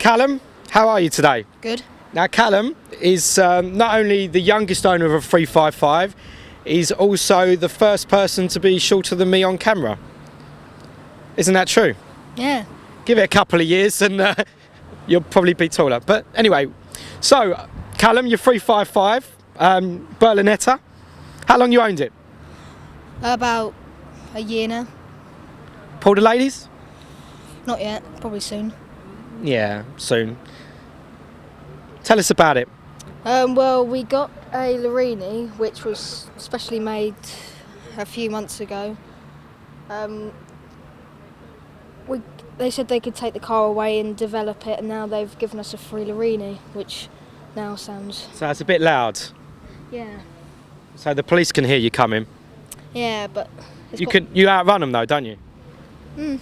Callum, how are you today? Good. Now Callum is not only the youngest owner of a 355, he's also the first person to be shorter than me on camera. Isn't that true? Yeah. Give it a couple of years and you'll probably be taller. But anyway, so Callum, you're 355, Berlinetta. How long you owned it? About a year now. Pull the ladies? Not yet. Probably soon. Yeah, soon. Tell us about it. Well, we got a Larini, which was specially made a few months ago. They said they could take the car away and develop it, and now they've given us a free Larini, which now sounds... So it's a bit loud. Yeah. So the police can hear you coming. Yeah, but... You outrun them though, don't you? Hmm.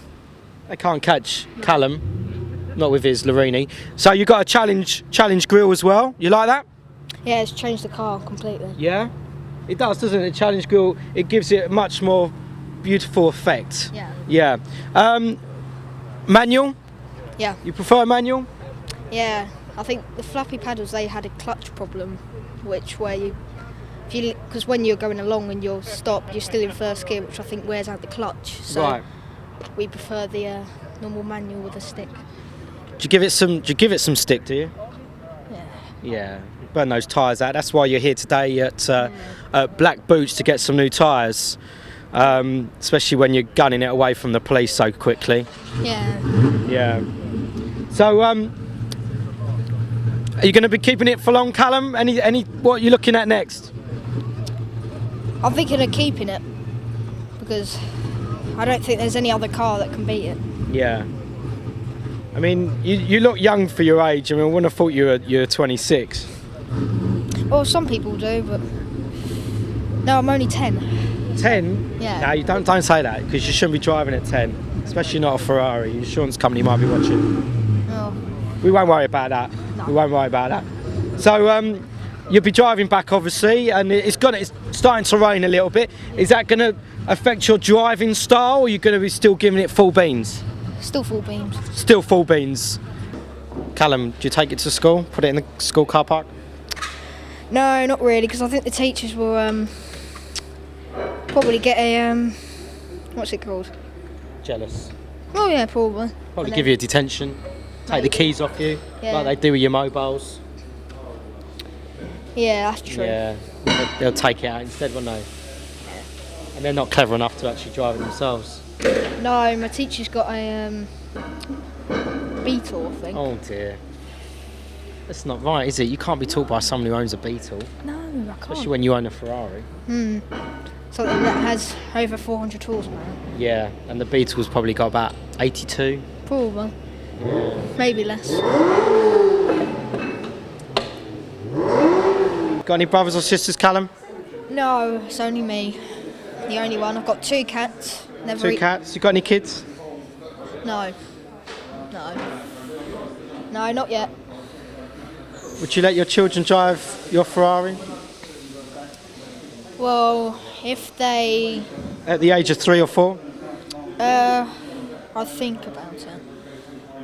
They can't catch Callum, not with his Larini. So you got a challenge grille as well. You like that? Yeah, it's changed the car completely. Yeah, it does, doesn't it? Challenge grille, it gives it a much more beautiful effect. Yeah. Yeah. Manual? Yeah. You prefer manual? Yeah. I think the flappy paddles, they had a clutch problem, because when you're going along and you're stopped, you're still in first gear, which I think wears out the clutch. So right. We prefer the normal manual with a stick. Do you give it some stick? Do you? Yeah. Yeah. Burn those tyres out. That's why you're here today at Black Boots to get some new tyres. Especially when you're gunning it away from the police so quickly. Yeah. Yeah. So, are you going to be keeping it for long, Callum? What are you looking at next? I'm thinking of keeping it because I don't think there's any other car that can beat it. Yeah. I mean, you look young for your age. I mean, I wouldn't have thought you're 26. Well, some people do, but no, I'm only 10. 10? Yeah. No, you don't say that, because you shouldn't be driving at 10, especially not a Ferrari. Your insurance company might be watching. Oh. We won't worry about that. No. We won't worry about that. So you'll be driving back, obviously, and it's starting to rain a little bit. Is that going to affect your driving style, or are you going to be still giving it full beans? Still full beams. Still full beans. Callum, do you take it to school? Put it in the school car park? No, not really, because I think the teachers will probably get a what's it called? Jealous. Oh yeah, probably. Probably give you a detention. Take the keys off you, Yeah. like they do with your mobiles. Yeah, that's true. Yeah, they'll take it out instead, won't they? And they're not clever enough to actually drive it themselves. No, my teacher's got a Beetle, I think. Oh dear. That's not right, is it? You can't be taught by someone who owns a Beetle. No, I can't. Especially when you own a Ferrari. Something that has over 400 tools now. Yeah, and the Beetle's probably got about 82. Probably. Yeah. Maybe less. Got any brothers or sisters, Callum? No, it's only me. The only one. I've got 2 cats. Two cats. You got any kids? No. No, not yet. Would you let your children drive your Ferrari? Well, if they... At the age of 3 or 4? I'll think about it.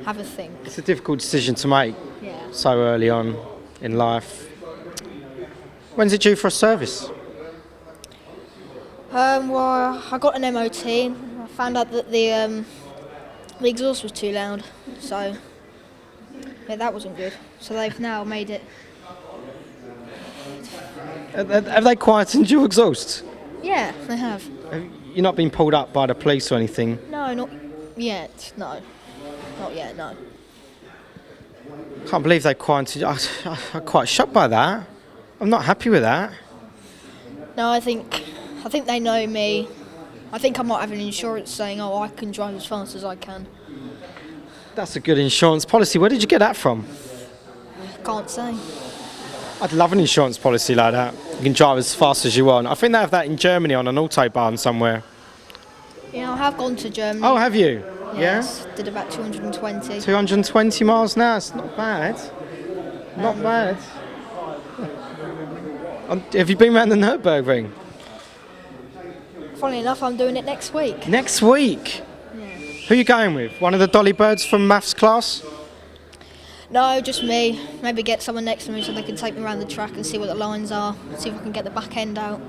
Have a think. It's a difficult decision to make so early on in life. When's it due for a service? Well, I got an MOT and I found out that the exhaust was too loud, so yeah, that wasn't good. So they've now made it. Have they quietened your exhaust? Yeah, they have. You're not been pulled up by the police or anything? No, not yet. No, not yet. No. Can't believe they quietened you. I'm quite shocked by that. I'm not happy with that. No, I think they know me. I think I might have an insurance saying, "Oh, I can drive as fast as I can." That's a good insurance policy. Where did you get that from? Can't say. I'd love an insurance policy like that. You can drive as fast as you want. I think they have that in Germany on an autobahn somewhere. Yeah, I have gone to Germany. Oh, have you? Yes, did about 220. 220 miles an hour. It's not bad. Not bad. Have you been around the Nürburgring? Funnily enough, I'm doing it next week. Next week? Yeah. Who are you going with? One of the dolly birds from maths class? No, just me. Maybe get someone next to me so they can take me around the track and see what the lines are, see if I can get the back end out.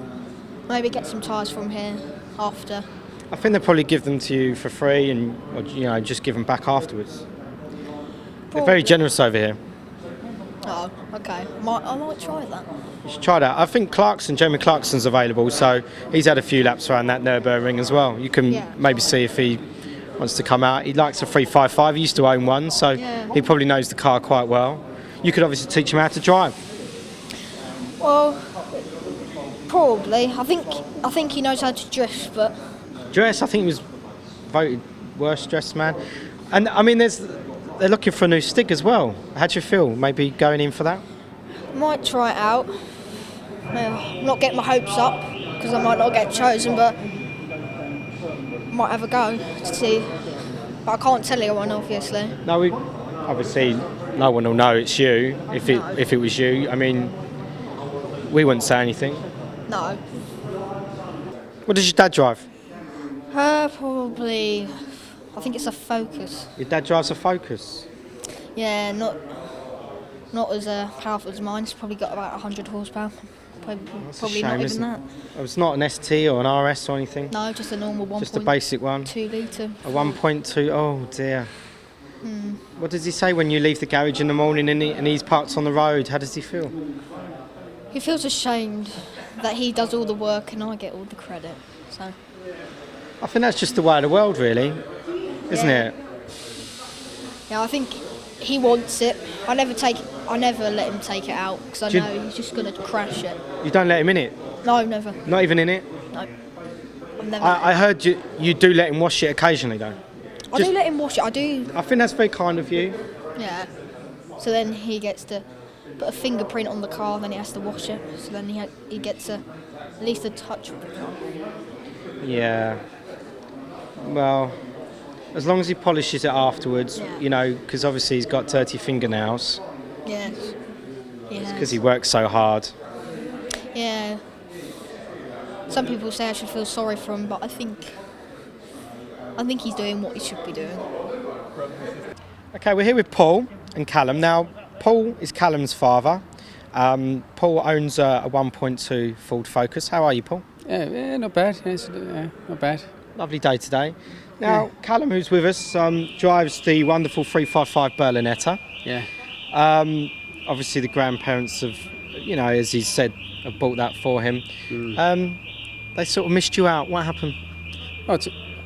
Maybe get some tyres from here after. I think they'll probably give them to you for free and, or, just give them back afterwards. They're very generous over here. Oh, okay. I might try that. You should try that. I think Jeremy Clarkson's available, so he's had a few laps around that Nürburgring as well. You can maybe see if he wants to come out. He likes a 355. He used to own one, so he probably knows the car quite well. You could obviously teach him how to drive. Well, probably. I think he knows how to drift, but Dress, I think he was voted worst dressed man. And I mean, they're looking for a new stick as well. How do you feel? Maybe going in for that? might try it out. I'm not getting my hopes up because I might not get chosen, but might have a go to see. But I can't tell anyone, obviously. No, obviously no one will know it's you. If it was you, I mean, we wouldn't say anything. No. What does your dad drive? Probably. I think it's a Focus. Your dad drives a Focus. Yeah, not as powerful as mine. It's probably got about 100 horsepower. Probably shame, not isn't even that. Oh, it's not an ST or an RS or anything? No, just a normal 1.2 Just a basic one? litre. A 1.2, oh dear. Mm. What does he say when you leave the garage in the morning and he's parked on the road? How does he feel? He feels ashamed that he does all the work and I get all the credit. So. I think that's just the way of the world, really, isn't it? Yeah, I think he wants it. I never let him take it out because I know he's just going to crash it. You don't let him in it? No, never. Not even in it? No. I've never. I heard you do let him wash it occasionally, though. I do let him wash it. I do. I think that's very kind of you. Yeah. So then he gets to put a fingerprint on the car, then he has to wash it. So then he gets at least a touch of the car. Yeah. Well, as long as he polishes it afterwards, because obviously he's got dirty fingernails. Yes. It's because he works so hard. Yeah. Some people say I should feel sorry for him, but I think he's doing what he should be doing. Okay, we're here with Paul and Callum. Now, Paul is Callum's father. Paul owns a 1.2 Ford Focus. How are you, Paul? Yeah, not bad. Not bad. Lovely day today. Now, Callum, who's with us, drives the wonderful 355 Berlinetta. Yeah. Obviously, the grandparents have, as he said, have bought that for him. They sort of missed you out. What happened? Oh,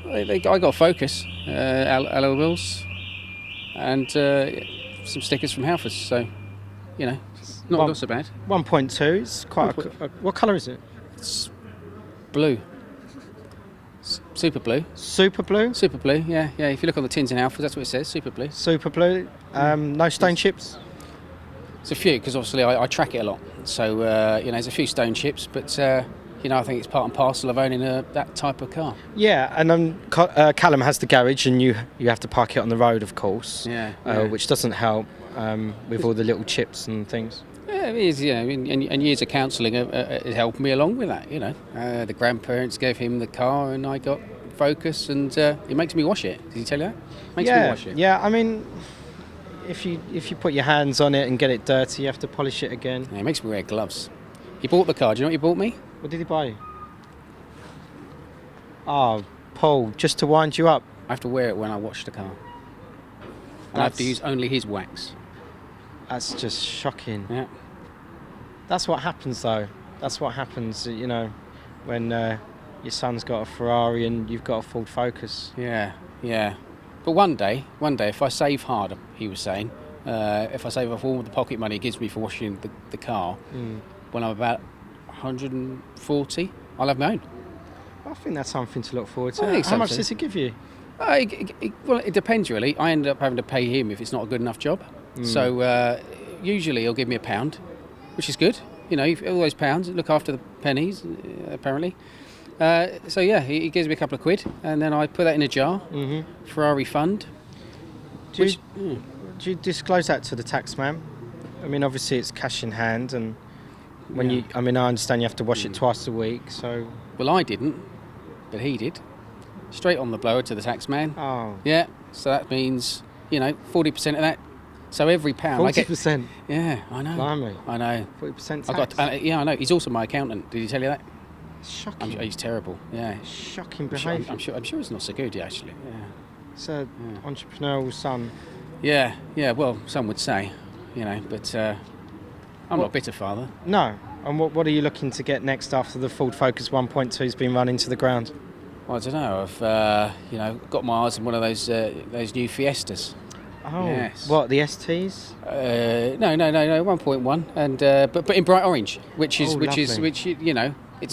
I got a Focus, alloy wheels, and some stickers from Halfords. So, not so bad. 1.2. It's quite. What colour is it? It's blue. Super blue. Super blue? Super blue, yeah. If you look on the tins in Halfords, that's what it says, super blue. Super blue. No stone chips? It's a few, because obviously I track it a lot. So, there's a few stone chips, but, I think it's part and parcel of owning that type of car. Yeah, and Callum has the garage, and you have to park it on the road, of course. Yeah. Which doesn't help with all the little chips and things. Yeah, it is, and years of counselling has helped me along with that, The grandparents gave him the car and I got Focus, and it makes me wash it. Did he tell you that? Makes me wash it. Yeah, I mean, if you put your hands on it and get it dirty, you have to polish it again. Yeah, it makes me wear gloves. He bought the car. Do you know what he bought me? What did he buy you? Oh, Paul, just to wind you up. I have to wear it when I wash the car. And I have to use only his wax. That's just shocking. Yeah. That's what happens, though. That's what happens, when your son's got a Ferrari and you've got a Ford Focus. Yeah. But one day, if I save hard, he was saying, if I save up all the pocket money it gives me for washing the car, when I'm about 140, I'll have my own. I think that's something to look forward to. I think How so much too. does it give you? Well, it depends really. I end up having to pay him if it's not a good enough job. So usually he'll give me £1, which is good. All those pounds look after the pennies, apparently. So yeah, he gives me a couple of quid, and then I put that in a jar, Ferrari fund. Do you disclose that to the tax man? I mean, obviously it's cash in hand, and I understand you have to wash it twice a week. So. Well, I didn't, but he did. Straight on the blower to the tax man. Oh. Yeah. So that means 40% of that So every pound I get. 40%. Yeah, I know. Blimey. I know. 40% I tax. got. Yeah, I know. He's also my accountant. Did he tell you that? Shocking. He's terrible. Yeah. Shocking I'm sure, behaviour. I'm sure it's not so good actually. Yeah. It's an entrepreneurial son. Yeah. Yeah. Well, some would say, you know, but I'm not a bitter father. No. And what are you looking to get next after the Ford Focus 1.2's been run into the ground? Well, I don't know. I've got my eyes on one of those new Fiestas. Oh, yes. What, the STs? No, 1.1, and but in bright orange, which lovely. you know, it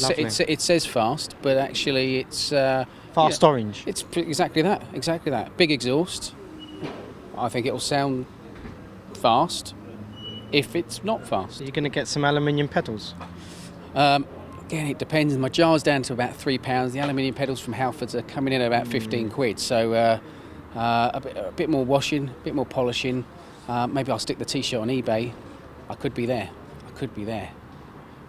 says fast, but actually it's Fast orange. It's exactly that. Big exhaust. I think it'll sound fast if it's not fast. Are you going to get some aluminium pedals? Again, it depends. My jar's down to about £3. The aluminium pedals from Halfords are coming in at about 15 quid. So a bit more washing, a bit more polishing. Maybe I'll stick the T-shirt on eBay. I could be there.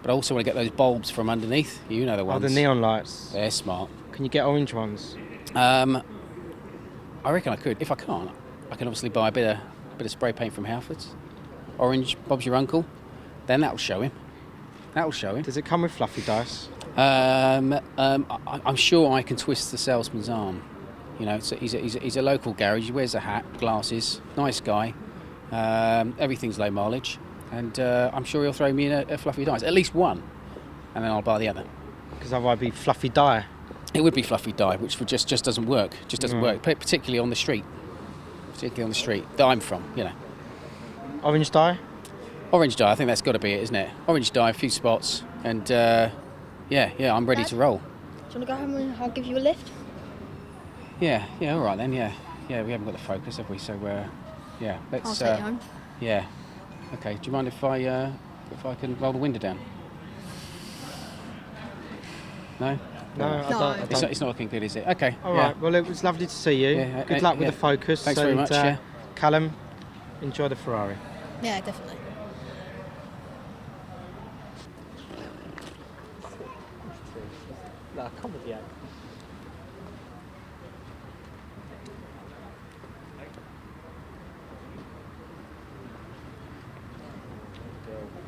But I also want to get those bulbs from underneath. You know the ones. Oh, the neon lights. They're smart. Can you get orange ones? I reckon I could. If I can't, I can obviously buy a bit of spray paint from Halfords. Orange, Bob's your uncle. Then that'll show him. Does it come with fluffy dice? I'm sure I can twist the salesman's arm. You know, he's a local garage. He wears a hat, glasses, nice guy. Everything's low mileage, and I'm sure he'll throw me in a fluffy dice, at least one, and then I'll buy the other. Because otherwise it'd be fluffy die. It would be fluffy dye, which just doesn't work. Particularly on the street. That I'm from, you know. Orange die? Orange dye, I think that's got to be it, isn't it? Orange dye, a few spots, and yeah, I'm ready to roll. Do you want to go home and I'll give you a lift? Yeah, all right then, yeah. We haven't got the Focus, have we? So, yeah, let's... I'll take you home. Yeah. Okay, do you mind if I can roll the window down? No? No, I don't. It's not looking good, is it? Okay. All right, well, it was lovely to see you. Yeah, Good luck with the Focus. Thanks very much, yeah. Callum, enjoy the Ferrari. Yeah, definitely. No, come with you.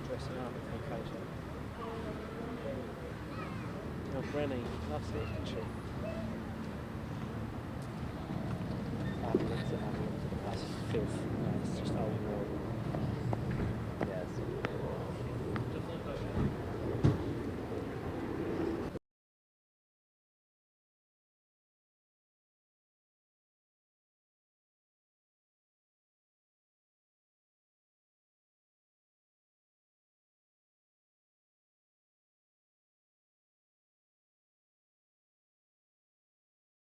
Dressing up for occasion. Oh, Brenny loves it, doesn't she? That's filth. It's just old world.